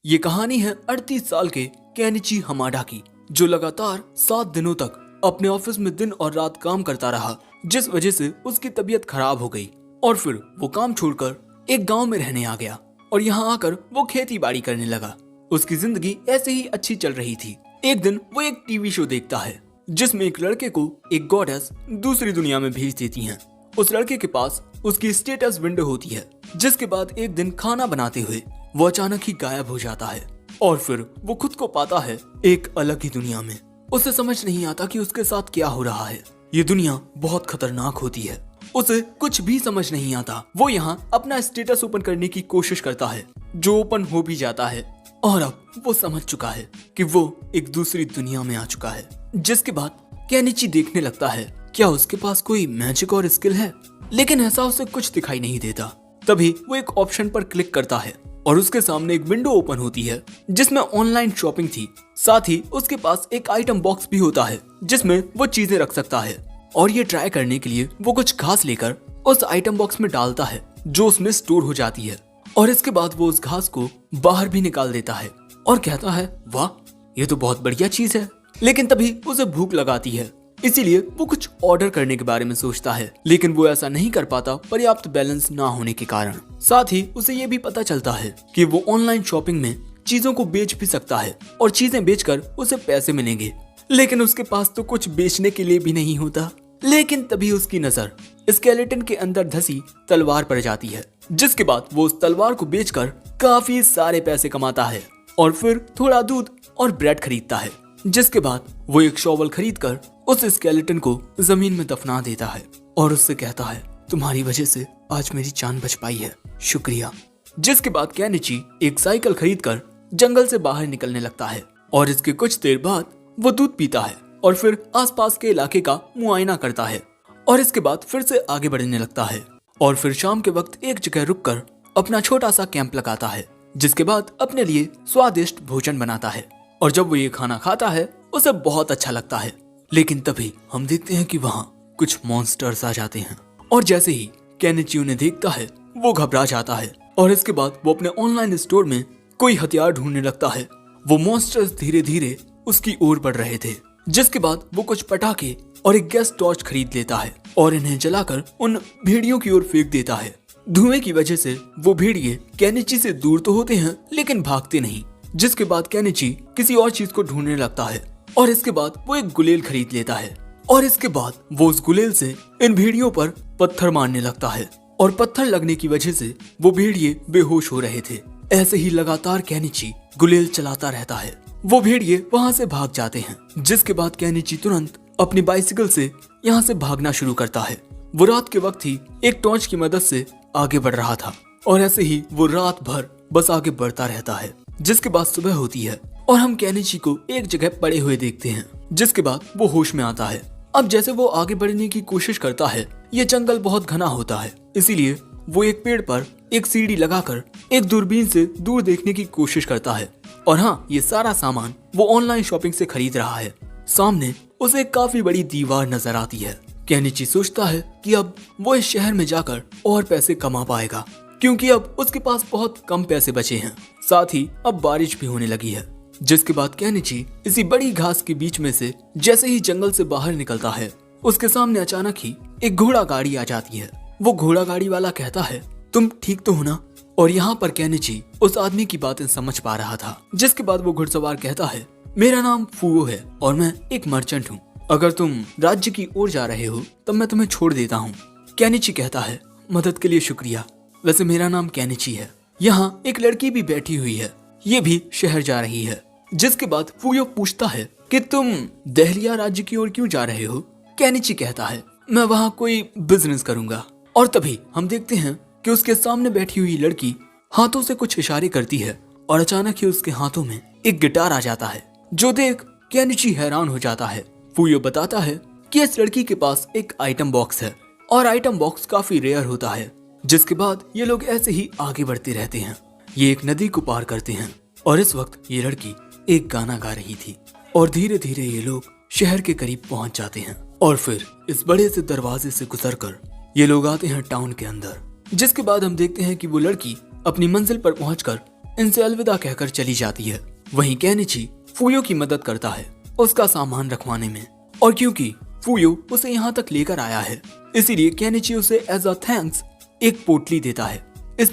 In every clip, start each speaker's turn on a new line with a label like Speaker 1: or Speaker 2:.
Speaker 1: ये कहानी है 38 साल के केनिची हमाडा की, जो लगातार 7 दिनों तक अपने ऑफिस में दिन और रात काम करता रहा, जिस वजह से उसकी तबीयत खराब हो गई और फिर वो काम छोड़कर एक गांव में रहने आ गया और यहाँ आकर वो खेती बाड़ी करने लगा। उसकी जिंदगी ऐसे ही अच्छी चल रही थी। एक दिन वो एक टीवी शो देखता है जिसमें एक लड़के को एक गॉडेस दूसरी दुनिया में भेज देती है। उस लड़के के पास उसकी स्टेटस विंडो होती है, जिसके बाद एक दिन खाना बनाते हुए वो अचानक ही गायब हो जाता है और फिर वो खुद को पाता है एक अलग ही दुनिया में। उसे समझ नहीं आता कि उसके साथ क्या हो रहा है। ये दुनिया बहुत खतरनाक होती है। उसे कुछ भी समझ नहीं आता। वो यहाँ अपना स्टेटस ओपन करने की कोशिश करता है, जो ओपन हो भी जाता है और अब वो समझ चुका है कि वो एक दूसरी दुनिया में आ चुका है। जिसके बाद केनिची देखने लगता है क्या उसके पास कोई मैजिक और स्किल है, लेकिन ऐसा उसे कुछ दिखाई नहीं देता। तभी वो एक ऑप्शन पर क्लिक करता है और उसके सामने एक विंडो ओपन होती है जिसमें ऑनलाइन शॉपिंग थी। साथ ही उसके पास एक आइटम बॉक्स भी होता है जिसमें वो चीजें रख सकता है और ये ट्राई करने के लिए वो कुछ घास लेकर उस आइटम बॉक्स में डालता है जो उसमें स्टोर हो जाती है और इसके बाद वो उस घास को बाहर भी निकाल देता है और कहता है वाह, ये तो बहुत बढ़िया चीज है। लेकिन तभी उसे भूख लगाती है, इसीलिए वो कुछ ऑर्डर करने के बारे में सोचता है, लेकिन वो ऐसा नहीं कर पाता पर्याप्त बैलेंस ना होने के कारण। साथ ही उसे ये भी पता चलता है कि वो ऑनलाइन शॉपिंग में चीजों को बेच भी सकता है और चीजें बेचकर उसे पैसे मिलेंगे, लेकिन उसके पास तो कुछ बेचने के लिए भी नहीं होता। लेकिन तभी उसकी नजर स्केलेटन के अंदर धसी तलवार पर जाती है, जिसके बाद वो उस तलवार को बेचकर काफी सारे पैसे कमाता है और फिर थोड़ा दूध और ब्रेड खरीदता है। जिसके बाद वो एक शॉवल खरीदकर उस स्केलेटन को जमीन में दफना देता है और उससे कहता है तुम्हारी वजह से आज मेरी जान बच पाई है, शुक्रिया। जिसके बाद केनिची एक साइकिल खरीदकर जंगल से बाहर निकलने लगता है और इसके कुछ देर बाद वो दूध पीता है और फिर आसपास के इलाके का मुआयना करता है और इसके बाद फिर से आगे बढ़ने लगता है और फिर शाम के वक्त एक जगह रुककर अपना छोटा सा कैंप लगाता है। जिसके बाद अपने लिए स्वादिष्ट भोजन बनाता है और जब वो ये खाना खाता है उसे बहुत अच्छा लगता है। लेकिन तभी हम देखते हैं कि वहाँ कुछ मॉन्स्टर्स आ जाते हैं और जैसे ही केनिची उन्हें देखता है वो घबरा जाता है और इसके बाद वो अपने ऑनलाइन स्टोर में कोई हथियार ढूंढने लगता है। वो मॉन्स्टर्स धीरे धीरे उसकी ओर बढ़ रहे थे। जिसके बाद वो कुछ पटाखे और एक गैस टॉर्च खरीद लेता है और इन्हें जलाकर उन भेड़ियों की ओर फेंक देता है। धुएं की वजह से वो भेड़िए केनिची से दूर तो होते हैं लेकिन भागते नहीं। जिसके बाद केनिची किसी और चीज को ढूंढने लगता है और इसके बाद वो एक गुलेल खरीद लेता है और इसके बाद वो उस गुलेल से इन भेड़ियों पर पत्थर मारने लगता है और पत्थर लगने की वजह से वो भेड़िए बेहोश हो रहे थे। ऐसे ही लगातार केनिची गुलेल चलाता रहता है। वो भेड़िए वहाँ से भाग जाते हैं। जिसके बाद केनिची तुरंत अपनी बाइसिकल से यहाँ से भागना शुरू करता है। वो रात के वक्त ही एक टॉर्च की मदद से आगे बढ़ रहा था और ऐसे ही वो रात भर बस आगे बढ़ता रहता है। जिसके बाद सुबह होती है और हम केनिची को एक जगह पड़े हुए देखते हैं। जिसके बाद वो होश में आता है। अब जैसे वो आगे बढ़ने की कोशिश करता है, ये जंगल बहुत घना होता है, इसीलिए वो एक पेड़ पर एक सीढ़ी लगाकर एक दूरबीन से दूर देखने की कोशिश करता है। और हाँ, ये सारा सामान वो ऑनलाइन शॉपिंग से खरीद रहा है। सामने उसे काफी बड़ी दीवार नजर आती है। केनिची सोचता है कि अब वो इस शहर में जाकर और पैसे कमा पाएगा, क्योंकि अब उसके पास बहुत कम पैसे बचे हैं। साथ ही अब बारिश भी होने लगी है। जिसके बाद केनिची इसी बड़ी घास के बीच में से जैसे ही जंगल से बाहर निकलता है, उसके सामने अचानक ही एक घोड़ा गाड़ी आ जाती है। वो घोड़ा गाड़ी वाला कहता है तुम ठीक तो हो ना? और यहाँ पर केनिची उस आदमी की बातें समझ पा रहा था। जिसके बाद वो घुड़सवार कहता है मेरा नाम फूओ है और मैं एक मर्चेंट हूँ। अगर तुम राज्य की ओर जा रहे हो तब मैं तुम्हें छोड़ देता हूँ। केनिची कहता है मदद के लिए शुक्रिया, वैसे मेरा नाम केनिची है। यहाँ एक लड़की भी बैठी हुई है, ये भी शहर जा रही है। जिसके बाद फूयो पूछता है कि तुम दहलिया राज्य की ओर क्यों जा रहे हो? केनिची कहता है मैं वहाँ कोई बिजनेस करूंगा। और तभी हम देखते हैं कि उसके सामने बैठी हुई लड़की हाथों से कुछ इशारे करती है और अचानक ही उसके हाथों में एक गिटार आ जाता है, जो देख केनिची हैरान हो जाता है। फूयो बताता है कि इस लड़की के पास एक आइटम बॉक्स है और आइटम बॉक्स काफी रेयर होता है। जिसके बाद ये लोग ऐसे ही आगे बढ़ते रहते हैं। ये एक नदी को पार करते हैं और इस वक्त ये लड़की एक गाना गा रही थी और धीरे धीरे ये लोग शहर के करीब पहुंच जाते हैं और फिर इस बड़े से दरवाजे से गुजरकर ये लोग आते हैं टाउन के अंदर। जिसके बाद हम देखते हैं कि वो लड़की अपनी मंजिल पर पहुंचकर इनसे अलविदा कहकर चली जाती है। वहीं केनिची फूयो की मदद करता है उसका सामान रखवाने में, और क्योंकि फूयो उसे यहाँ तक लेकर आया है इसीलिए केनिची उसे एज अ थैंक्स एक पोटली देता है। इस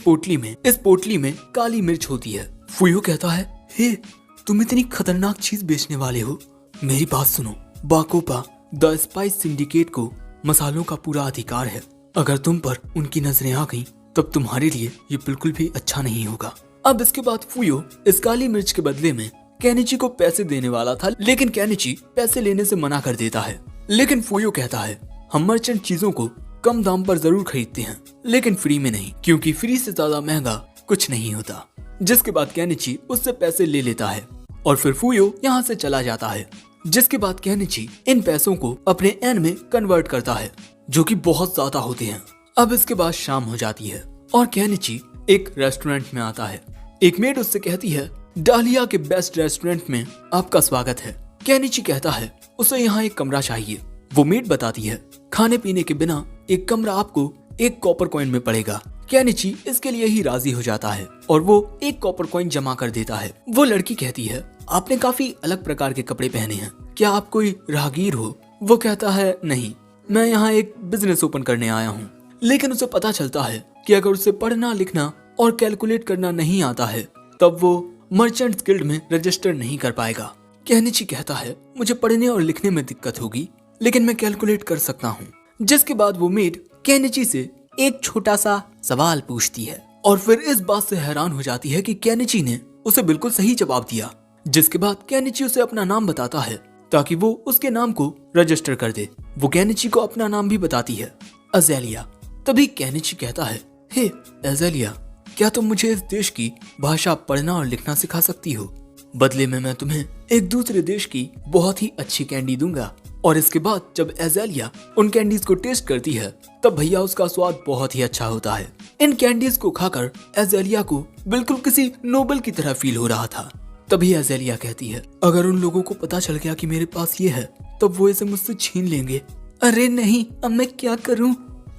Speaker 1: पोटली में काली मिर्च होती है। फूयो कहता है, हे तुम इतनी खतरनाक चीज बेचने वाले हो, मेरी बात सुनो। बाकोपा द स्पाइस सिंडिकेट को मसालों का पूरा अधिकार है। अगर तुम पर उनकी नजरें आ गईं, तब तुम्हारे लिए ये बिल्कुल भी अच्छा नहीं होगा। अब इसके बाद फूयो इस काली मिर्च के बदले में केनिची को पैसे देने वाला था, लेकिन केनिची पैसे लेने से मना कर देता है। लेकिन फूयो कहता है, हम मर्चेंट चीजों को कम दाम पर जरूर खरीदते हैं, लेकिन फ्री में नहीं, क्योंकि फ्री से ज्यादा महंगा कुछ नहीं होता। जिसके बाद केनिची उससे पैसे ले लेता है और फिर फूयो यहाँ से चला जाता है। जिसके बाद केनिची इन पैसों को अपने एन में कन्वर्ट करता है, जो कि बहुत ज्यादा होते हैं। अब इसके बाद शाम हो जाती है और केनिची एक रेस्टोरेंट में आता है। एक मेड उससे कहती है, डालिया के बेस्ट रेस्टोरेंट में आपका स्वागत है। केनिची कहता है उसे यहाँ एक कमरा चाहिए। वो मेड बताती है, खाने पीने के बिना एक कमरा आपको 1 कॉपर कॉइन में पड़ेगा। केनिची इसके लिए ही राजी हो जाता है और वो 1 कॉपर कॉइन जमा कर देता है। वो लड़की कहती है, आपने काफी अलग प्रकार के कपड़े पहने हैं, क्या आप कोई राहगीर हो? वो कहता है, नहीं, मैं यहाँ एक बिजनेस ओपन करने आया हूँ। लेकिन उसे पता चलता है कि अगर उसे पढ़ना लिखना और कैलकुलेट करना नहीं आता है तब वो मर्चेंट्स गिल्ड में रजिस्टर नहीं कर पाएगा। केनिची कहता है, मुझे पढ़ने और लिखने में दिक्कत होगी, लेकिन मैं कैलकुलेट कर सकता हूँ। जिसके बाद वो मेड केनिची से एक छोटा सा सवाल पूछती है और फिर इस बात से हैरान हो जाती है कि केनिची ने उसे बिल्कुल सही जवाब दिया। जिसके बाद केनिची उसे अपना नाम बताता है ताकि वो उसके नाम को रजिस्टर कर दे। वो केनिची को अपना नाम भी बताती है, अज़ेलिया। तभी केनिची कहता है, हे अज़ेलिया, क्या तुम मुझे इस देश की भाषा पढ़ना और लिखना सिखा सकती हो? बदले में मैं तुम्हें एक दूसरे देश की बहुत ही अच्छी कैंडी दूंगा। और इसके बाद जब अज़ेलिया उन कैंडीज को टेस्ट करती है तब भैया उसका स्वाद बहुत ही अच्छा होता है। इन कैंडीज को खाकर अज़ेलिया को बिल्कुल किसी नोबल की तरह फील हो रहा था। तभी अज़ेलिया कहती है, अगर उन लोगों को पता चल गया कि मेरे पास ये है तब वो इसे मुझसे छीन लेंगे। अरे नहीं, अब मैं क्या करूं?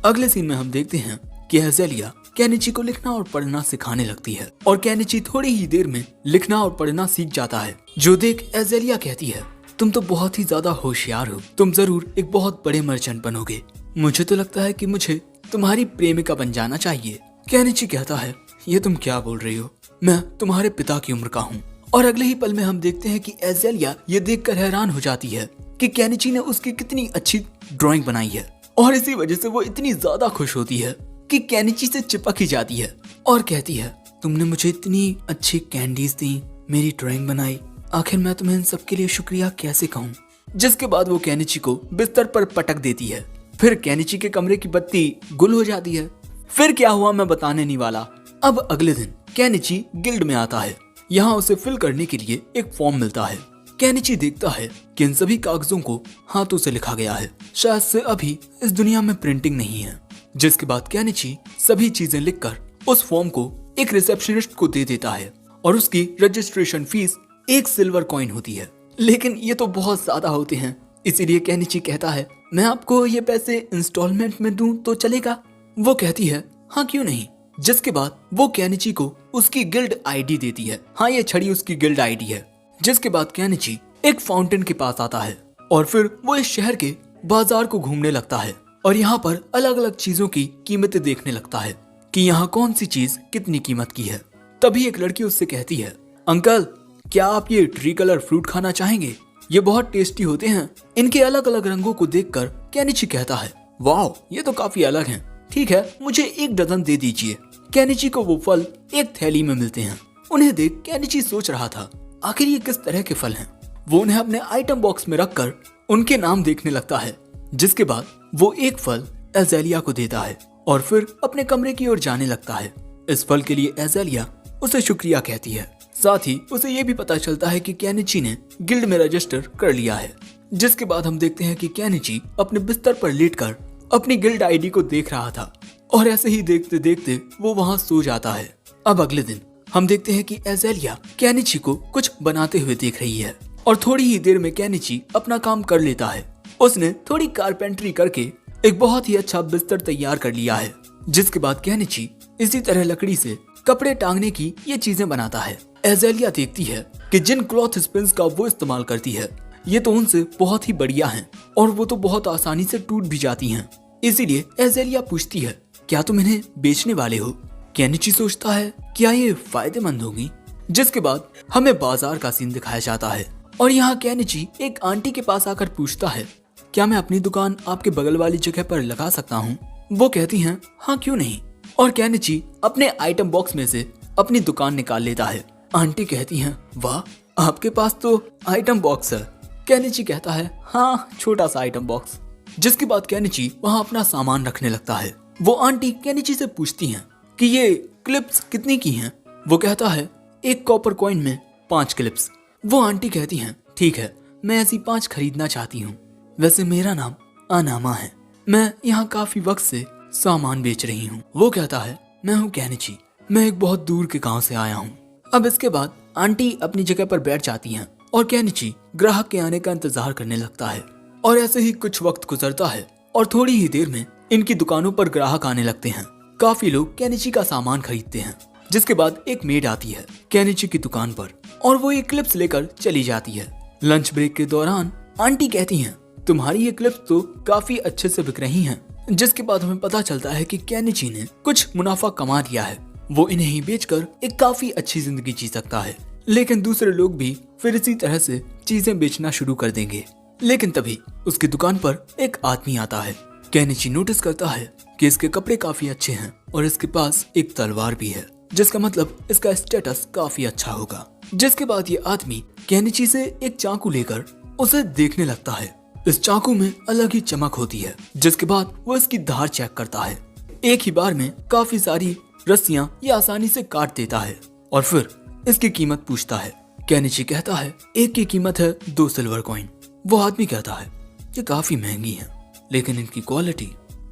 Speaker 1: अगले सीन में हम देखते हैं कि अज़ेलिया केनिची को लिखना और पढ़ना सिखाने लगती है और केनिची थोड़ी ही देर में लिखना और पढ़ना सीख जाता है। जो देख अज़ेलिया कहती है, तुम तो बहुत ही ज्यादा होशियार हो, तुम जरूर एक बहुत बड़े मर्चेंट बनोगे। मुझे तो लगता है कि मुझे तुम्हारी प्रेमिका बन जाना चाहिए। केनिची कहता है, ये तुम क्या बोल रही हो, मैं तुम्हारे पिता की उम्र का हूँ। और अगले ही पल में हम देखते हैं कि अज़ेलिया ये देखकर हैरान हो जाती है कि केनिची ने उसकी कितनी अच्छी ड्राइंग बनाई है और इसी वजह से वो इतनी ज्यादा खुश होती है कि केनिची से चिपक ही जाती है और कहती है, तुमने मुझे इतनी अच्छी कैंडीज दी, मेरी ड्राइंग बनाई, आखिर मैं तुम्हें इन सब के लिए शुक्रिया कैसे कहूँ? जिसके बाद वो केनिची को बिस्तर पर पटक देती है। फिर केनिची के कमरे की बत्ती गुल हो जाती है। फिर क्या हुआ मैं बताने नहीं वाला। अब अगले दिन केनिची गिल्ड में आता है। यहाँ उसे फिल करने के लिए एक फॉर्म मिलता है। केनिची देखता है कि इन सभी कागजों को हाथों से लिखा गया है, शायद से अभी इस दुनिया में प्रिंटिंग नहीं है। जिसके बाद केनिची सभी चीजें लिखकर उस फॉर्म को एक रिसेप्शनिस्ट को दे देता है और उसकी रजिस्ट्रेशन फीस 1 सिल्वर कॉइन होती है। लेकिन ये तो बहुत ज्यादा होते हैं, इसीलिए केनिची कहता है, मैं आपको ये पैसे इंस्टॉलमेंट में दूं तो चलेगा? वो कहती है, हाँ क्यों नहीं। जिसके बाद वो केनिची को उसकी गिल्ड आईडी देती है। हाँ, ये छड़ी उसकी गिल्ड आईडी है। जिसके बाद केनिची एक फाउंटेन के पास आता है और फिर वो इस शहर के बाजार को घूमने लगता है और यहाँ पर अलग अलग चीजों की कीमतें देखने लगता है कि यहाँ कौन सी चीज कितनी कीमत की है। तभी एक लड़की उससे कहती है, अंकल क्या आप ये ट्री कलर फ्रूट खाना चाहेंगे? ये बहुत टेस्टी होते हैं। इनके अलग अलग रंगों को देखकर केनिची कहता है, वाह ये तो काफी अलग हैं। ठीक है, मुझे 1 डजन दे दीजिए। केनिची को वो फल एक थैली में मिलते हैं। उन्हें देख केनिची सोच रहा था, आखिर ये किस तरह के फल हैं। वो उन्हें अपने आइटम बॉक्स में रखकर उनके नाम देखने लगता है। जिसके बाद वो एक फल अज़ेलिया को देता है और फिर अपने कमरे की ओर जाने लगता है। इस फल के लिए अज़ेलिया उसे शुक्रिया कहती है। साथ ही उसे ये भी पता चलता है कि केनिची ने गिल्ड में रजिस्टर कर लिया है। जिसके बाद हम देखते हैं कि केनिची अपने बिस्तर पर लेटकर अपनी गिल्ड आईडी को देख रहा था और ऐसे ही देखते देखते वो वहाँ सो जाता है। अब अगले दिन हम देखते हैं कि अज़ेलिया केनिची को कुछ बनाते हुए देख रही है और थोड़ी ही देर में केनिची अपना काम कर लेता है। उसने थोड़ी कारपेंट्री करके एक बहुत ही अच्छा बिस्तर तैयार कर लिया है। जिसके बाद केनिची इसी तरह लकड़ी से कपड़े टांगने की ये चीजें बनाता है। एजेलिया देखती है कि जिन क्लॉथ स्पिन्स का वो इस्तेमाल करती है ये तो उनसे बहुत ही बढ़िया हैं और वो तो बहुत आसानी से टूट भी जाती हैं। इसीलिए एजेलिया पूछती है, क्या तुम इन्हें बेचने वाले हो? केनिची सोचता है, क्या ये फायदेमंद होगी? जिसके बाद हमें बाजार का सीन दिखाया जाता है और यहाँ केनिची एक आंटी के पास आकर पूछता है, क्या मैं अपनी दुकान आपके बगल वाली जगह पर लगा सकता हूँ? वो कहती हैं, हाँ क्यों नहीं। और केनिची अपने आइटम बॉक्स में से अपनी दुकान निकाल लेता है। आंटी कहती हैं, वाह आपके पास तो आइटम बॉक्स है। केनिची कहता है, हाँ छोटा सा आइटम बॉक्स। जिसके बाद केनिची वहाँ अपना सामान रखने लगता है। वो आंटी केनिची से पूछती हैं कि ये क्लिप्स कितनी की हैं? वो कहता है, 1 कॉपर कॉइन में 5 क्लिप्स। वो आंटी कहती हैं, ठीक है मैं ऐसी 5 खरीदना चाहती हूँ। वैसे मेरा नाम अनामा है, मैं यहाँ काफी वक्त से सामान बेच रही हूँ। वो कहता है, मैं हूँ केनिची, मैं एक बहुत दूर के गांव से आया हूँ। अब इसके बाद आंटी अपनी जगह पर बैठ जाती हैं और केनिची ग्राहक के आने का इंतजार करने लगता है। और ऐसे ही कुछ वक्त गुजरता है और थोड़ी ही देर में इनकी दुकानों पर ग्राहक आने लगते हैं। काफी लोग केनिची का सामान खरीदते हैं। जिसके बाद एक मेड आती है केनिची की दुकान पर और वो ये क्लिप्स लेकर चली जाती है। लंच ब्रेक के दौरान आंटी कहती हैं, तुम्हारी ये क्लिप्स तो काफी अच्छे से बिक रही हैं। जिसके बाद हमें पता चलता है कि केनिची ने कुछ मुनाफा कमा लिया है। वो इन्हें ही बेचकर एक काफी अच्छी जिंदगी जी सकता है। लेकिन दूसरे लोग भी फिर इसी तरह से चीजें बेचना शुरू कर देंगे। लेकिन तभी उसकी दुकान पर एक आदमी आता है। केनिची नोटिस करता है कि इसके कपड़े काफी अच्छे हैं और इसके पास एक तलवार भी है, जिसका मतलब इसका स्टेटस काफी अच्छा होगा। जिसके बाद ये आदमी केनिची से एक चाकू लेकर उसे देखने लगता है। इस चाकू में अलग ही चमक होती है। जिसके बाद वो इसकी धार चेक करता है। एक ही बार में काफी सारी रस्सियां ये आसानी से काट देता है और फिर इसकी कीमत पूछता है। केनिची कहता है, एक की कीमत है 2 सिल्वर कॉइन। वो आदमी कहता है, ये काफी महंगी है लेकिन इनकी क्वालिटी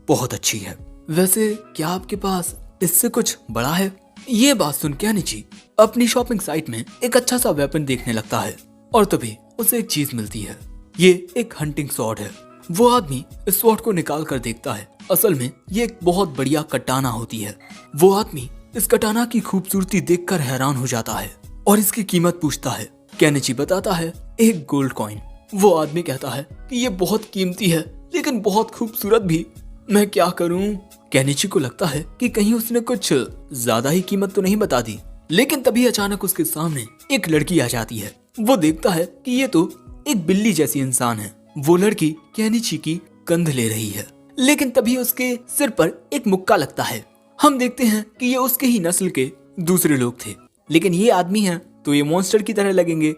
Speaker 1: बहुत अच्छी है। वैसे क्या आपके पास इससे कुछ बड़ा है? ये बात सुन केनिची अपनी शॉपिंग साइट में एक अच्छा सा वेपन देखने लगता है और तभी उसे एक चीज मिलती है। ये एक हंटिंग स्वॉर्ड है। वो आदमी इस स्वॉर्ड को निकाल कर देखता है। असल में ये एक बहुत बढ़िया कटाना होती है। वो आदमी इस कटाना की खूबसूरती देखकर हैरान हो जाता है और इसकी कीमत पूछता है। केनिची बताता है, 1 गोल्ड कॉइन। वो आदमी कहता है कि ये बहुत कीमती है लेकिन बहुत खूबसूरत भी, मैं क्या करूं? केनिची को लगता है कि कहीं उसने कुछ ज्यादा ही कीमत तो नहीं बता दी। लेकिन तभी अचानक उसके सामने एक लड़की आ जाती है। वो देखता है कि ये तो एक बिल्ली जैसी इंसान है। वो लड़की केनिची की कंध ले रही है। लेकिन तभी उसके सिर पर एक मुक्का लगता है। हम देखते हैं कि ये उसके ही नस्ल के दूसरे लोग थे। लेकिन ये आदमी है तो ये मॉन्स्टर की तरह लगेंगे,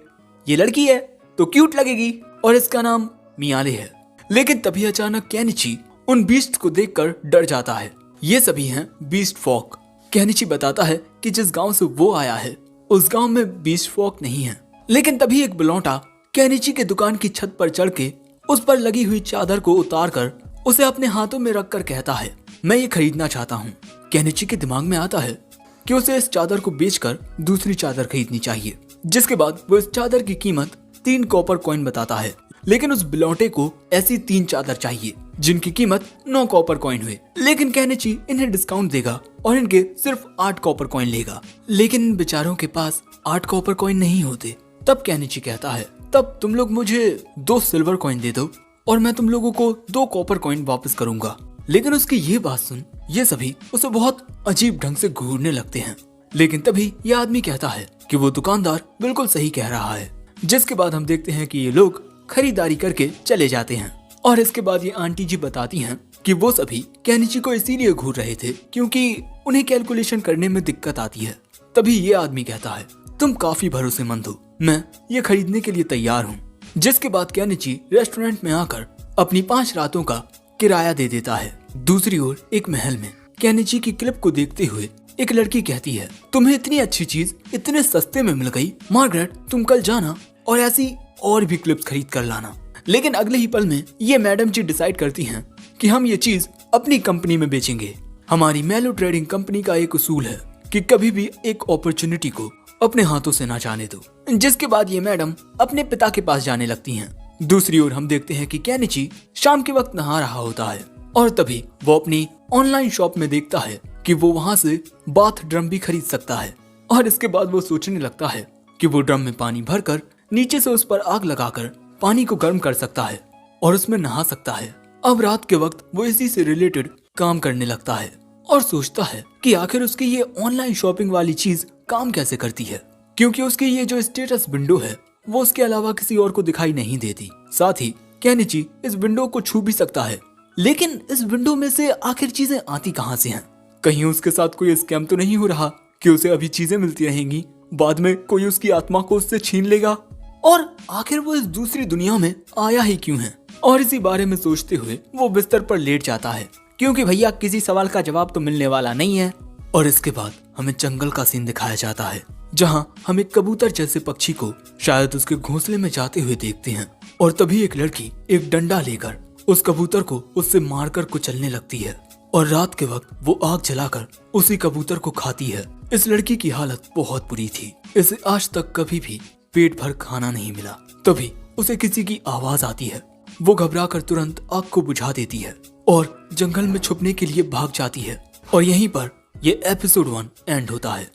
Speaker 1: ये लड़की है तो क्यूट लगेगी और इसका नाम मियाले है। लेकिन तभी अचानक केनिची उन बीस्ट को देखकर डर जाता है। ये सभी हैं बीस्ट फॉक। केनिची बताता है कि जिस गांव से वो आया है उस गांव में बीस्ट फॉक नहीं है। लेकिन तभी एक बलौटा केनिची के दुकान की छत पर चढ़ के उस पर लगी हुई चादर को उतार कर उसे अपने हाथों में रखकर कहता है, मैं ये खरीदना चाहता हूँ। केनिची के दिमाग में आता है कि उसे इस चादर को बेचकर दूसरी चादर खरीदनी चाहिए। जिसके बाद वो इस चादर की कीमत 3 कॉपर कॉइन बताता है। लेकिन उस बिलौटे को ऐसी 3 चादर चाहिए जिनकी कीमत 9 कॉपर कॉइन हुए। लेकिन केनिची इन्हें डिस्काउंट देगा और इनके सिर्फ 8 कॉपर कॉइन लेगा। लेकिन इन बेचारों के पास 8 कॉपर कॉइन नहीं होते। तब केनिची कहता है, तब तुम लोग मुझे 2 सिल्वर कॉइन दे दो और मैं तुम लोगों को 2 कॉपर कॉइन वापस करूंगा। लेकिन उसकी ये बात सुन ये सभी उसे बहुत अजीब ढंग से घूरने लगते हैं। लेकिन तभी ये आदमी कहता है कि वो दुकानदार बिल्कुल सही कह रहा है। जिसके बाद हम देखते हैं कि ये लोग खरीदारी करके चले जाते हैं। और इसके बाद ये आंटी जी बताती हैं कि वो सभी केनिची को इसीलिए घूर रहे थे क्योंकि उन्हें कैलकुलेशन करने में दिक्कत आती है। तभी ये आदमी कहता है, तुम काफी भरोसेमंद हो, मैं ये खरीदने के लिए तैयार हूँ। जिसके बाद केनिची रेस्टोरेंट में आकर अपनी 5 रातों का किराया दे देता है। दूसरी ओर एक महल में केनिची की क्लिप को देखते हुए एक लड़की कहती है, तुम्हें इतनी अच्छी चीज इतने सस्ते में मिल गई। मार्गरेट तुम कल जाना और ऐसी और भी क्लिप्स खरीद कर लाना। लेकिन अगले ही पल में ये मैडम जी डिसाइड करती हैं कि हम ये चीज अपनी कंपनी में बेचेंगे। हमारी मेलो ट्रेडिंग कंपनी का एक उसूल है कि कभी भी एक अपॉर्चुनिटी को अपने हाथों से ना जाने दो। जिसके बाद ये मैडम अपने पिता के पास जाने लगती हैं। दूसरी ओर हम देखते हैं कि केनिची शाम के वक्त नहा रहा होता है और तभी वो अपनी ऑनलाइन शॉप में देखता है कि वो वहां से बाथ ड्रम भी खरीद सकता है। और इसके बाद वो सोचने लगता है कि वो ड्रम में पानी भरकर नीचे से उस पर आग लगाकर पानी को गर्म कर सकता है और उसमें नहा सकता है। अब रात के वक्त वो इसी से रिलेटेड काम करने लगता है और सोचता है कि आखिर उसकी ये ऑनलाइन शॉपिंग वाली चीज काम कैसे करती है, क्योंकि उसकी ये जो स्टेटस विंडो है वो उसके अलावा किसी और को दिखाई नहीं देती। साथ ही केनिची इस विंडो को छू भी सकता है, लेकिन इस विंडो में से आखिर चीजें आती कहां से हैं? कहीं उसके साथ कोई स्कैम तो नहीं हो रहा कि उसे अभी चीजें मिलती रहेंगी, बाद में कोई उसकी आत्मा को उससे छीन लेगा, और आखिर वो इस दूसरी दुनिया में आया ही क्यों है? और इसी बारे में सोचते हुए वो बिस्तर पर लेट जाता है, क्योंकि भैया किसी सवाल का जवाब तो मिलने वाला नहीं है। और इसके बाद हमें जंगल का सीन दिखाया जाता है, जहां हम एक कबूतर जैसे पक्षी को शायद उसके घोंसले में जाते हुए देखते हैं। और तभी एक लड़की एक डंडा लेकर उस कबूतर को उससे मारकर कुचलने लगती है और रात के वक्त वो आग जलाकर उसी कबूतर को खाती है। इस लड़की की हालत बहुत बुरी थी, इसे आज तक कभी भी पेट भर खाना नहीं मिला। तभी उसे किसी की आवाज आती है, वो घबराकर तुरंत आग को बुझा देती है और जंगल में छुपने के लिए भाग जाती है। और यहीं पर ये एपिसोड 1 एंड होता है।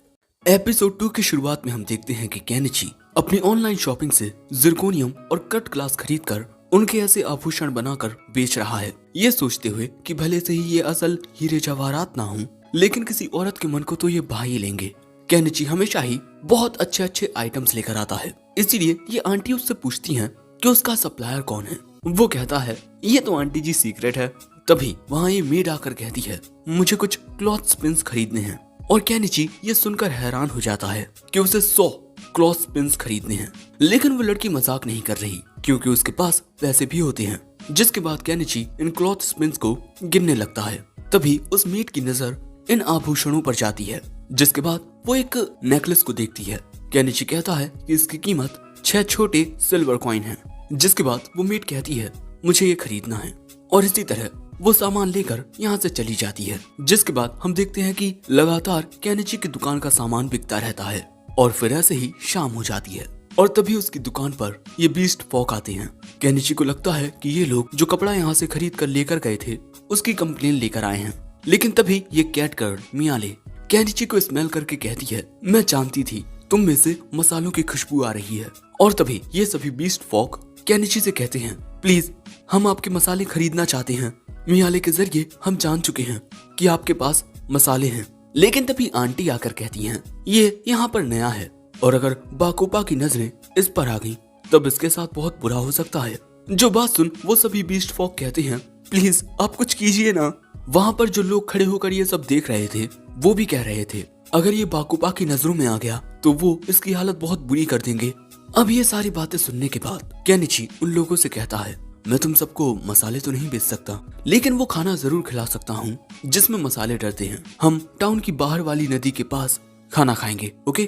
Speaker 1: एपिसोड 2 की शुरुआत में हम देखते हैं कि केनिची अपनी ऑनलाइन शॉपिंग से जिरकोनियम और कट ग्लास खरीदकर उनके ऐसे आभूषण बनाकर बेच रहा है, ये सोचते हुए कि भले से ही ये असल हीरे जवाहरात ना हों, लेकिन किसी औरत के मन को तो ये भा ही लेंगे। केनिची हमेशा ही बहुत अच्छे अच्छे आइटम्स लेकर आता है, इसीलिए ये आंटी उससे पूछती हैं कि उसका सप्लायर कौन है। वो कहता है ये तो आंटी जी सीक्रेट है। तभी वहाँ ये मेड आकर कहती है मुझे कुछ क्लॉथ स्पिन्स खरीदने हैं, और केनिची ये सुनकर हैरान हो जाता है कि उसे 100 क्लॉथ स्पिन्स खरीदने हैं। लेकिन वो लड़की मजाक नहीं कर रही, क्योंकि उसके पास पैसे भी होते हैं। जिसके बाद केनिची इन क्लॉथ स्पिन्स को गिनने लगता है। तभी उस मेड की नजर इन आभूषणों पर जाती है, जिसके बाद वो एक नेकलेस को देखती है। केनिची कहता है कि इसकी कीमत 6 छोटे सिल्वर कॉइन है। जिसके बाद वो मेड कहती है मुझे ये खरीदना है, और इसी तरह वो सामान लेकर यहाँ से चली जाती है। जिसके बाद हम देखते हैं कि लगातार केनिची की दुकान का सामान बिकता रहता है, और फिर ऐसे ही शाम हो जाती है। और तभी उसकी दुकान पर ये बीस्ट फॉक आते हैं। केनिची को लगता है कि ये लोग जो कपड़ा यहाँ से खरीद कर लेकर गए थे उसकी कंप्लेन लेकर आए हैं। लेकिन तभी ये कैट गर्ल मियाले केनिची को स्मेल करके कहती है मैं जानती थी तुम में से मसालों की खुशबू आ रही है। और तभी ये सभी बीस्ट फॉक केनिची से कहते हैं प्लीज हम आपके मसाले खरीदना चाहते हैं। मियाले के जरिए हम जान चुके हैं कि आपके पास मसाले हैं। लेकिन तभी आंटी आकर कहती हैं ये यहाँ पर नया है, और अगर बाकोपा की नजरें इस पर आ गई तब इसके साथ बहुत बुरा हो सकता है। जो बात सुन वो सभी बीस्ट फॉक कहते हैं प्लीज आप कुछ कीजिए ना। वहाँ पर जो लोग खड़े होकर ये सब देख रहे थे वो भी कह रहे थे अगर ये बाकोपा की नजरों में आ गया तो वो इसकी हालत बहुत बुरी कर देंगे। अब ये सारी बातें सुनने के बाद केनिची उन लोगों से कहता है मैं तुम सबको मसाले तो नहीं बेच सकता, लेकिन वो खाना जरूर खिला सकता हूँ जिसमें मसाले डरते हैं। हम टाउन की बाहर वाली नदी के पास खाना खाएंगे, ओके?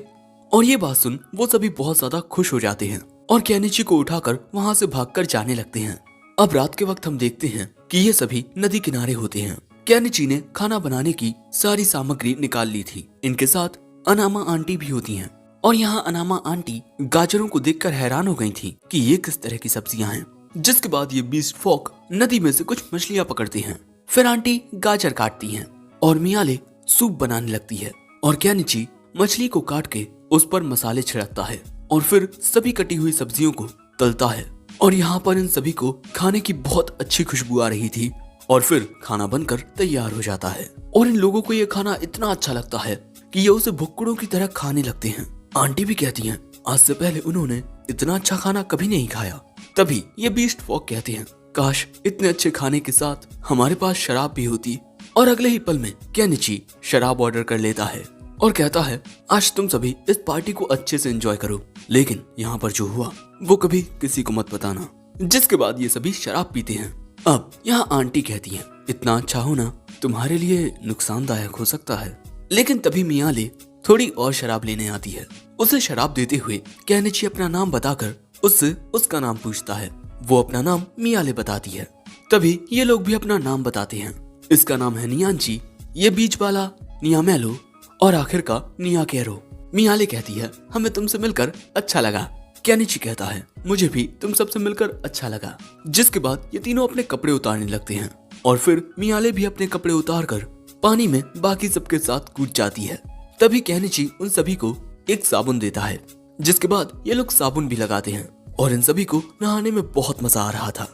Speaker 1: और ये बात सुन वो सभी बहुत ज्यादा खुश हो जाते हैं और केनिची को उठाकर वहाँ से भागकर जाने लगते हैं। अब रात के वक्त हम देखते हैं कि ये सभी नदी किनारे होते हैं। केनिची ने खाना बनाने की सारी सामग्री निकाल ली थी। इनके साथ अनामा आंटी भी होती हैं, और यहाँ अनामा आंटी गाजरों को देखकर हैरान हो गई थी कि ये किस तरह की सब्जियां हैं। जिसके बाद ये बीस्ट फॉक नदी में से कुछ मछलियां पकड़ती हैं। फिर आंटी गाजर काटती हैं और मियाले सूप बनाने लगती है, और केनिची मछली को काट के उस पर मसाले छिड़कता है और फिर सभी कटी हुई सब्जियों को तलता है। और यहाँ पर इन सभी को खाने की बहुत अच्छी खुशबू आ रही थी, और फिर खाना बनकर तैयार हो जाता है। और इन लोगों को ये खाना इतना अच्छा लगता है कि ये उसे भुक्कड़ों की तरह खाने लगते हैं। आंटी भी कहती हैं आज से पहले उन्होंने इतना अच्छा खाना कभी नहीं खाया। तभी ये बीस्ट फॉक कहते हैं काश इतने अच्छे खाने के साथ हमारे पास शराब भी होती। और अगले ही पल में केनिची शराब ऑर्डर कर लेता है और कहता है आज तुम सभी इस पार्टी को अच्छे से एंजॉय करो, लेकिन यहाँ पर जो हुआ वो कभी किसी को मत बताना। जिसके बाद ये सभी शराब पीते हैं। अब यहाँ आंटी कहती है इतना अच्छा होना तुम्हारे लिए नुकसानदायक हो सकता है। लेकिन तभी मियाले थोड़ी और शराब लेने आती है। उसे शराब देते हुए केनिची अपना नाम बताकर उससे उसका नाम पूछता है। वो अपना नाम मियाले बताती है। तभी ये लोग भी अपना नाम बताते हैं। इसका नाम है नियांची, ये बीच वाला नियामेलो, और आखिर का नियाकेरो। मियाले कहती है हमें तुमसे मिलकर अच्छा लगा। केनिची कहता है मुझे भी तुम सबसे मिलकर अच्छा लगा। जिसके बाद ये तीनों अपने कपड़े उतारने लगते हैं, और फिर मियाले भी अपने कपड़े उतार कर पानी में बाकी सबके साथ कूद जाती है। तभी केनिची उन सभी को एक साबुन देता है, जिसके बाद ये लोग साबुन भी लगाते हैं और इन सभी को नहाने में बहुत मजा आ रहा था।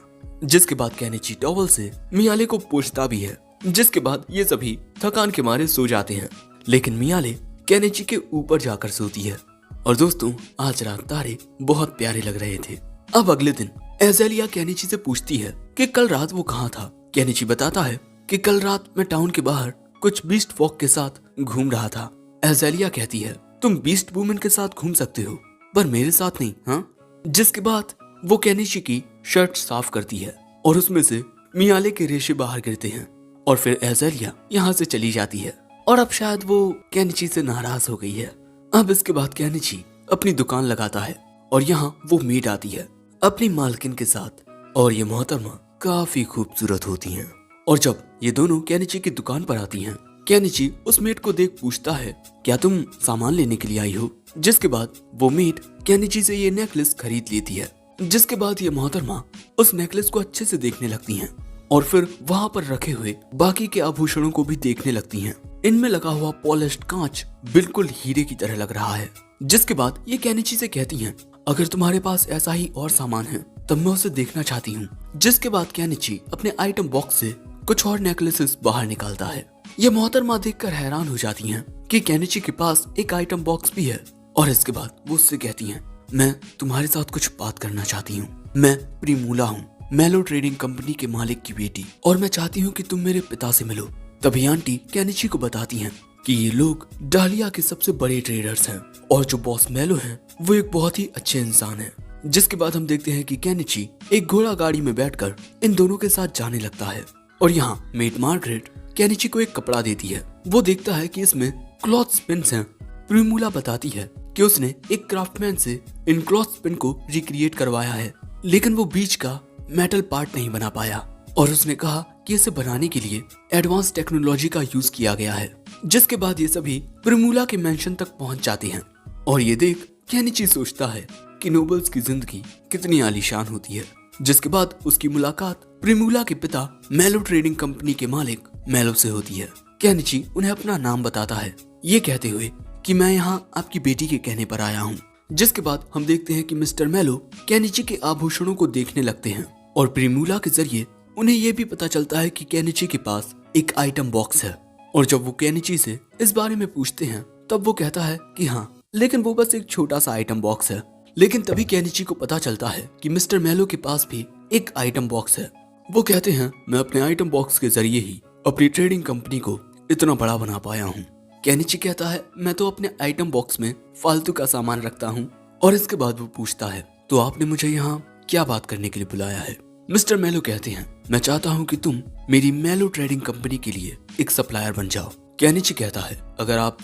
Speaker 1: जिसके बाद केनिची टॉवल से मियाले को पोंछता भी है, जिसके बाद ये सभी थकान के मारे सो जाते हैं। लेकिन मियाले केनिची के ऊपर जाकर सोती है। और दोस्तों, आज रात तारे बहुत प्यारे लग रहे थे। अब अगले दिन एज़ेलिया केनिची से पूछती है कि कल रात वो कहाँ था। केनिची बताता है कि कल रात मैं टाउन के बाहर कुछ बीस्ट फॉक के साथ घूम रहा था। एज़ेलिया कहती है, तुम बीस्ट वुमन के साथ घूम सकते हो, पर मेरे साथ नहीं, हाँ? जिसके बाद वो केनिची की शर्ट साफ करती है और उसमें से मियाले के रेशे बाहर गिरते हैं। और फिर एज़ेलिया यहाँ से चली जाती है और अब शायद वो केनिची से नाराज हो गई है। अब इसके बाद केनिची अपनी दुकान लगाता है और यहाँ वो मेड आती है अपनी मालकिन के साथ, और ये मोहतरमा काफी खूबसूरत होती हैं। और जब ये दोनों केनिची की दुकान पर आती हैं, केनिची उस मेड को देख पूछता है, क्या तुम सामान लेने के लिए आई हो? जिसके बाद वो मेड केनिची से ये नेकलेस खरीद लेती है। जिसके बाद ये मोहतरमा उस नेकलेस को अच्छे से देखने लगती हैं और फिर वहाँ पर रखे हुए बाकी के आभूषणों को भी देखने लगती हैं। इनमें लगा हुआ पॉलिश्ड कांच बिल्कुल हीरे की तरह लग रहा है। जिसके बाद ये केनिची से कहती हैं, अगर तुम्हारे पास ऐसा ही और सामान है तब मैं उसे देखना चाहती हूँ। जिसके बाद केनिची अपने आइटम बॉक्स से कुछ और नेकलेसेस बाहर निकालता है। ये मोहतरमा देखकर हैरान हो जाती हैं कि केनिची के पास एक आइटम बॉक्स भी है। और इसके बाद वो उससे कहती हैं, मैं तुम्हारे साथ कुछ बात करना चाहती हूँ। मैं प्रिमूला हूँ, मेलो ट्रेडिंग कंपनी के मालिक की बेटी, और मैं चाहती हूँ कि तुम मेरे पिता से मिलो। तभी आंटी केनिची को बताती हैं कि ये लोग डालिया के सबसे बड़े ट्रेडर्स हैं और जो बॉस मेलो हैं वो एक बहुत ही अच्छे इंसान हैं। जिसके बाद हम देखते हैं कि केनिची एक घोड़ा गाड़ी में बैठकर इन दोनों के साथ जाने लगता है। और यहाँ मेड मार्गरेट केनिची को एक कपड़ा देती है। वो देखता है कि इसमें क्लॉथ स्पिन्स हैं। प्रिमूला बताती है कि उसने एक क्राफ्टमैन से इन क्लॉथ स्पिन को रिक्रिएट करवाया है, लेकिन वो बीच का मेटल पार्ट नहीं बना पाया और उसने कहा कि इसे बनाने के लिए एडवांस टेक्नोलॉजी का यूज किया गया है। जिसके बाद ये सभी प्रिमूला के मेंशन तक पहुंच जाते हैं और ये देख केनिची सोचता है कि नोबल्स की जिंदगी कितनी आलीशान होती है। जिसके बाद उसकी मुलाकात प्रिमूला के पिता मेलो ट्रेडिंग कंपनी के मालिक मेलो से होती है। केनिची उन्हें अपना नाम बताता है, ये कहते हुए कि मैं यहाँ आपकी बेटी के कहने पर आया हूँ। जिसके बाद हम देखते हैं कि मिस्टर मेलो केनिची के आभूषणों को देखने लगते हैं और प्रिमूला के जरिए उन्हें यह भी पता चलता है कि केनिची के पास एक आइटम बॉक्स है। और जब वो केनिची से इस बारे में पूछते हैं तब वो कहता है कि हाँ, लेकिन वो बस एक छोटा सा आइटम बॉक्स है। लेकिन तभी केनिची को पता चलता है कि मिस्टर मेलो के पास भी एक आइटम बॉक्स है। वो कहते हैं, मैं अपने आइटम बॉक्स के जरिए ही अपनी ट्रेडिंग कंपनी को इतना बड़ा बना पाया हूँ। केनिची कहता है, मैं तो अपने आइटम बॉक्स में फालतू का सामान रखता हूँ। और इसके बाद वो पूछता है, तो आपने मुझे यहाँ क्या बात करने के लिए बुलाया है? मिस्टर मेलो कहते हैं, मैं चाहता हूँ कि तुम मेरी मेलो ट्रेडिंग कंपनी के लिए एक सप्लायर बन जाओ। केनिची कहता है, अगर आप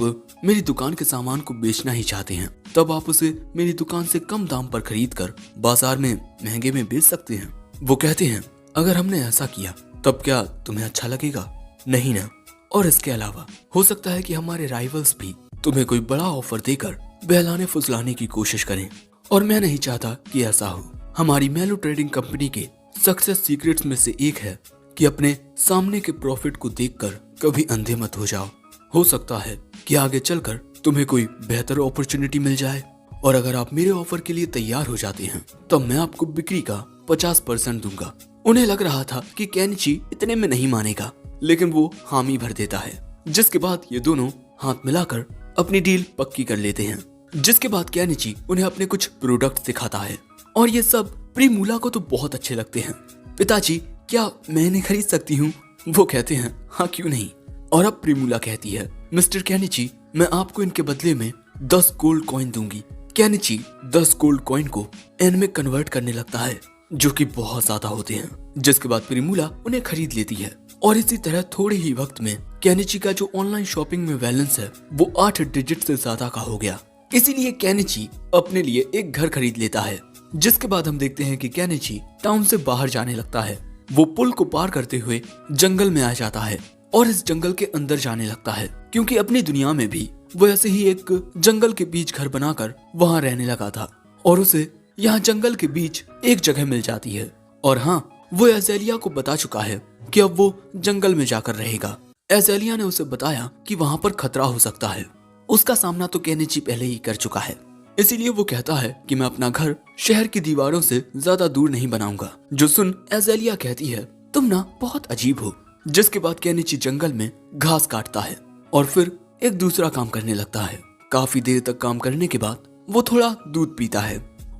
Speaker 1: मेरी दुकान के सामान को बेचना ही चाहते हैं तब आप उसे मेरी दुकान से कम दाम पर खरीद कर बाजार में महंगे में बेच सकते हैं। वो कहते हैं, अगर हमने ऐसा किया तब क्या तुम्हें अच्छा लगेगा? नहीं ना। और इसके अलावा हो सकता है कि हमारे राइवल्स भी तुम्हें कोई बड़ा ऑफर देकर बहलाने फुसलाने की कोशिश करें, और मैं नहीं चाहता कि ऐसा हो। हमारी मेलो ट्रेडिंग कंपनी के सक्सेस सीक्रेट्स में से एक है कि अपने सामने के प्रॉफिट को देखकर कभी अंधे मत हो जाओ। हो सकता है कि आगे चलकर तुम्हें कोई बेहतर अपॉर्चुनिटी मिल जाए, और अगर आप मेरे ऑफर के लिए तैयार हो जाते हैं तब मैं आपको बिक्री का 50% दूंगा। उन्हें लग रहा था कि केनिची इतने में नहीं मानेगा, लेकिन वो हामी भर देता है। जिसके बाद ये दोनों हाथ मिलाकर अपनी डील पक्की कर लेते हैं। जिसके बाद केनिची उन्हें अपने कुछ प्रोडक्ट दिखाता है और ये सब प्रिमूला को तो बहुत अच्छे लगते हैं। पिताजी, क्या मैं इन्हें खरीद सकती हूँ? वो कहते हैं, हाँ क्यों नहीं। और अब प्रिमूला कहती है, मिस्टर केनिची, मैं आपको इनके बदले में 10 गोल्ड कॉइन दूंगी। केनिची 10 गोल्ड कॉइन को एन में कन्वर्ट करने लगता है, जो कि बहुत ज्यादा होते हैं। जिसके बाद प्रिमूला उन्हें खरीद लेती है और इसी तरह थोड़े ही वक्त में केनिची का जो ऑनलाइन शॉपिंग में बैलेंस है वो 8 डिजिट से ज्यादा का हो गया। इसीलिए केनिची अपने लिए एक घर खरीद लेता है। जिसके बाद हम देखते हैं कि केनिची टाउन से बाहर जाने लगता है। वो पुल को पार करते हुए जंगल में आ जाता है और इस जंगल के अंदर जाने लगता है, क्योंकि अपनी दुनिया में भी वो ऐसे ही एक जंगल के बीच घर बनाकर वहाँ रहने लगा था और उसे यहाँ जंगल के बीच एक जगह मिल जाती है। और हाँ, वो एज़ेलिया को बता चुका है कि अब वो जंगल में जाकर रहेगा। एज़ेलिया ने उसे बताया कि वहां पर खतरा हो सकता है। उसका सामना तो केनिची पहले ही कर चुका है, इसीलिए वो कहता है कि मैं अपना घर शहर की दीवारों से ज्यादा दूर नहीं बनाऊंगा। जो सुन एज़ेलिया कहती है, तुम ना बहुत अजीब हो। जिसके बाद केनिची जंगल में घास काटता है और फिर एक दूसरा काम करने लगता है। काफी देर तक काम करने के बाद वो थोड़ा दूध पीता है।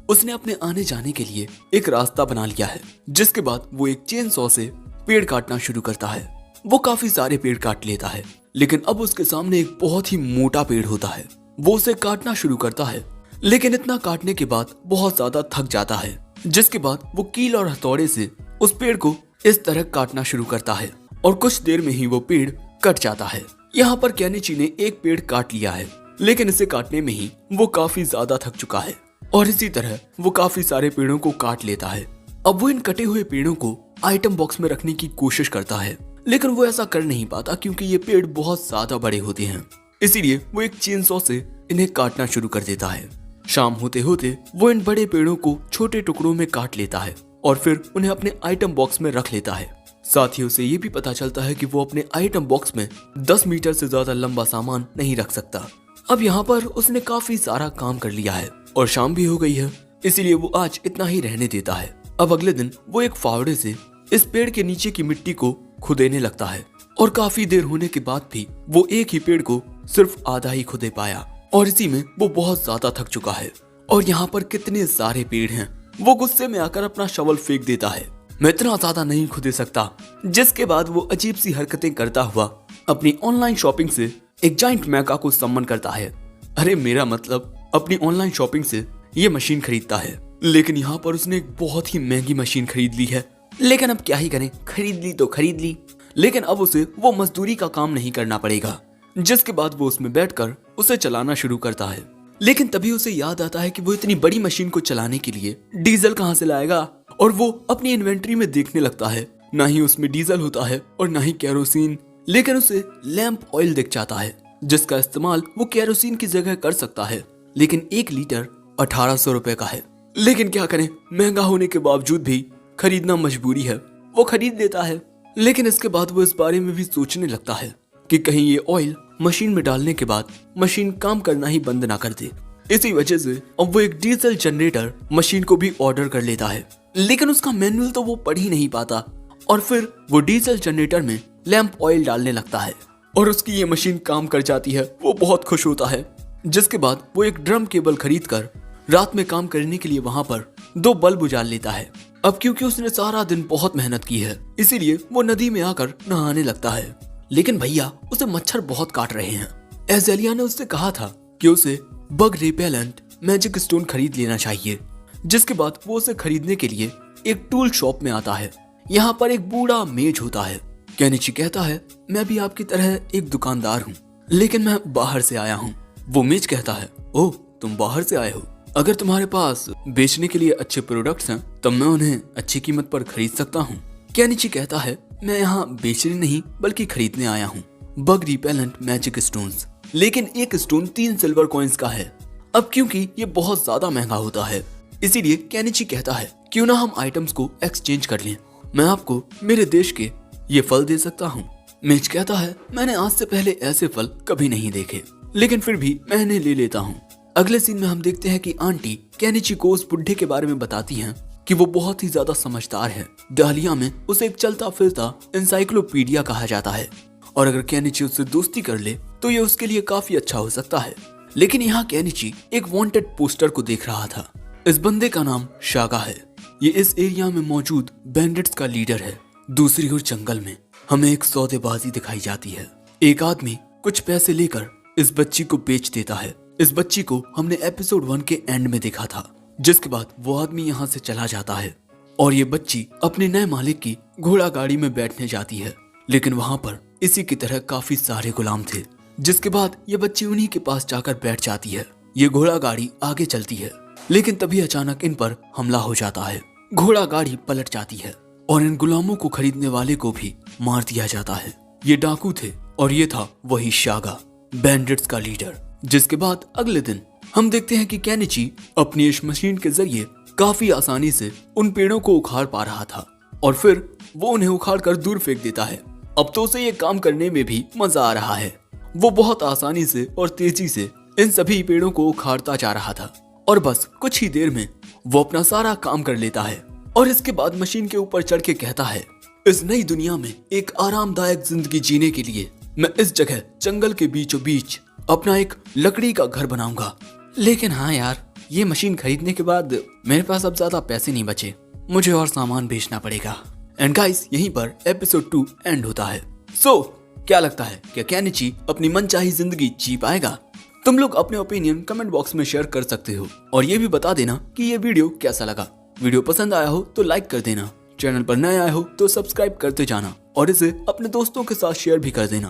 Speaker 1: उसने अपने आने जाने के लिए एक रास्ता बना लिया है। जिसके बाद वो एक चेन सॉ से पेड़ काटना शुरू करता है। वो काफी सारे पेड़ काट लेता है, लेकिन अब उसके सामने एक बहुत ही मोटा पेड़ होता है। वो उसे काटना शुरू करता है, लेकिन इतना काटने के बाद बहुत ज्यादा थक जाता है। जिसके बाद वो कील और हथौड़े से उस पेड़ को इस तरह काटना शुरू करता है और कुछ देर में ही वो पेड़ कट जाता है। यहाँ पर केनिची ने एक पेड़ काट लिया है, लेकिन इसे काटने में ही वो काफी ज्यादा थक चुका है और इसी तरह वो काफी सारे पेड़ों को काट लेता है। अब वो इन कटे हुए पेड़ों को आइटम बॉक्स में रखने की कोशिश करता है, लेकिन वो ऐसा कर नहीं पाता क्योंकि ये पेड़ बहुत ज्यादा बड़े होते हैं। इसीलिए वो एक चेन सॉ से इन्हें काटना शुरू कर देता है। शाम होते होते वो इन बड़े पेड़ों को छोटे टुकड़ों में काट लेता है और फिर उन्हें अपने आइटम बॉक्स में रख लेता है। साथ ही उसे ये भी पता चलता है कि वो अपने आइटम बॉक्स में 10 मीटर से ज्यादा लंबा सामान नहीं रख सकता। अब यहाँ पर उसने काफी सारा काम कर लिया है और शाम भी हो गई है, इसीलिए वो आज इतना ही रहने देता है। अब अगले दिन वो एक फावड़े से इस पेड़ के नीचे की मिट्टी को खुदेने लगता है और काफी देर होने के बाद भी वो एक ही पेड़ को सिर्फ आधा ही खुदे पाया और इसी में वो बहुत ज्यादा थक चुका है। और यहाँ पर कितने सारे पेड़ हैं। वो गुस्से में आकर अपना शवल फेंक देता है, मैं इतना ज्यादा नहीं खुदे सकता। जिसके बाद वो अजीब सी हरकतें करता हुआ अपनी ऑनलाइन शॉपिंग से एक जाइंट मैका को सम्मन करता है। अरे मेरा मतलब अपनी ऑनलाइन शॉपिंग से ये मशीन खरीदता है, लेकिन यहाँ पर उसने एक बहुत ही महंगी मशीन खरीद ली है। लेकिन अब क्या ही करें, खरीद ली तो खरीद ली, लेकिन अब उसे वो मजदूरी का काम नहीं करना पड़ेगा। जिसके बाद वो उसमें बैठकर उसे चलाना शुरू करता है, लेकिन तभी उसे याद आता है कि वो इतनी बड़ी मशीन को चलाने के लिए डीजल कहाँ से लाएगा। और वो अपनी इन्वेंट्री में देखने लगता है, ना ही उसमें डीजल होता है और ना ही केरोसिन, लेकिन उसे लैंप ऑयल दिख जाता है जिसका इस्तेमाल वो केरोसिन की जगह कर सकता है। लेकिन 1 लीटर 1800 रुपए का है। लेकिन क्या करें, महंगा होने के बावजूद भी खरीदना मजबूरी है। वो खरीद लेता है, लेकिन इसके बाद वो इस बारे में भी सोचने लगता है कि कहीं ये ऑयल मशीन में डालने के बाद मशीन काम करना ही बंद ना कर दे। इसी वजह से अब वो एक डीजल जनरेटर मशीन को भी ऑर्डर कर लेता है, लेकिन उसका मैनुअल तो वो पढ़ ही नहीं पाता और फिर वो डीजल जनरेटर में लैंप ऑयल डालने लगता है और उसकी ये मशीन काम कर जाती है। वो बहुत खुश होता है। जिसके बाद वो एक ड्रम केबल खरीद कर रात में काम करने के लिए वहां पर 2 बल्ब उजाल लेता है। अब क्योंकि उसने सारा दिन बहुत मेहनत की है, इसीलिए वो नदी में आकर नहाने लगता है। लेकिन भैया उसे मच्छर बहुत काट रहे हैं। एज़ेलिया ने उससे कहा था कि उसे बग रिपेलेंट मैजिक स्टोन खरीद लेना चाहिए। जिसके बाद वो उसे खरीदने के लिए एक टूल शॉप में आता है। यहाँ पर एक बूढ़ा मेज होता है। केनिची कहता है, मैं भी आपकी तरह एक दुकानदार हूँ, लेकिन मैं बाहर से आया हूँ। वो मेज कहता है, ओह तुम बाहर से आए हो, अगर तुम्हारे पास बेचने के लिए अच्छे प्रोडक्ट्स हैं तब मैं उन्हें अच्छी कीमत पर खरीद सकता हूँ। केनिची कहता है, मैं यहाँ बेचने नहीं बल्कि खरीदने आया हूँ बग रिपेलेंट मैजिक स्टोन्स, लेकिन एक स्टोन 3 सिल्वर कॉइन्स का है। अब क्योंकि ये बहुत ज्यादा महंगा होता है, इसीलिए केनिची कहता है, क्यों ना हम आइटम्स को एक्सचेंज कर लें, मैं आपको मेरे देश के ये फल दे सकता हूँ। मेज कहता है, मैंने आज से पहले ऐसे फल कभी नहीं देखे, लेकिन फिर भी मैं इन्हें ले लेता हूँ। अगले सीन में हम देखते हैं कि आंटी केनिची को उस बुढ़े के बारे में बताती हैं कि वो बहुत ही ज्यादा समझदार है। डालिया में उसे एक चलता फिरता एनसाइक्लोपीडिया कहा जाता है और अगर केनिची उससे दोस्ती कर ले तो ये उसके लिए काफी अच्छा हो सकता है। लेकिन यहाँ केनिची एक वांटेड पोस्टर को देख रहा था। इस बंदे का नाम शागा है। ये इस एरिया में मौजूद बैंडिट्स का लीडर है। दूसरी ओर जंगल में हमें एक सौदेबाजी दिखाई जाती है। एक आदमी कुछ पैसे लेकर इस बच्ची को बेच देता है। इस बच्ची को हमने एपिसोड 1 के एंड में देखा था, जिसके बाद वो आदमी यहाँ से चला जाता है और ये बच्ची अपने नए मालिक की घोड़ा गाड़ी में बैठने जाती है। लेकिन वहाँ पर इसी की तरह काफी सारे गुलाम थे। जिसके बाद ये बच्ची उन्हीं के पास जाकर बैठ जाती है। ये घोड़ा गाड़ी आगे चलती है, लेकिन तभी अचानक इन पर हमला हो जाता है। घोड़ा गाड़ी पलट जाती है और इन गुलामों को खरीदने वाले को भी मार दिया जाता है। ये डाकू थे और ये था वही शागा, बैंडिट्स का लीडर। जिसके बाद अगले दिन हम देखते हैं कि केनिची अपनी इस मशीन के जरिए काफी आसानी से उन पेड़ों को उखाड़ पा रहा था और फिर वो उन्हें उखाड़ कर दूर फेंक देता है। अब तो उसे ये काम करने में भी मजा आ रहा है। वो बहुत आसानी से और तेजी से इन सभी पेड़ों को उखाड़ता जा रहा था और बस कुछ ही देर में वो अपना सारा काम कर लेता है और इसके बाद मशीन के ऊपर चढ़ के कहता है, इस नई दुनिया में एक आरामदायक जिंदगी जीने के लिए मैं इस जगह जंगल के बीचों बीच अपना एक लकड़ी का घर बनाऊंगा। लेकिन हाँ यार, ये मशीन खरीदने के बाद मेरे पास अब ज्यादा पैसे नहीं बचे, मुझे और सामान बेचना पड़ेगा। एंड गाइस, यहीं पर एपिसोड 2 एंड होता है। सो क्या लगता है, क्या केनिची अपनी मनचाही जिंदगी जी पाएगा? तुम लोग अपने ओपिनियन कमेंट बॉक्स में शेयर कर सकते हो और ये भी बता देना कि ये वीडियो कैसा लगा। वीडियो पसंद आया हो तो लाइक कर देना, चैनल पर नए आए हो तो सब्सक्राइब करते जाना और इसे अपने दोस्तों के साथ शेयर भी कर देना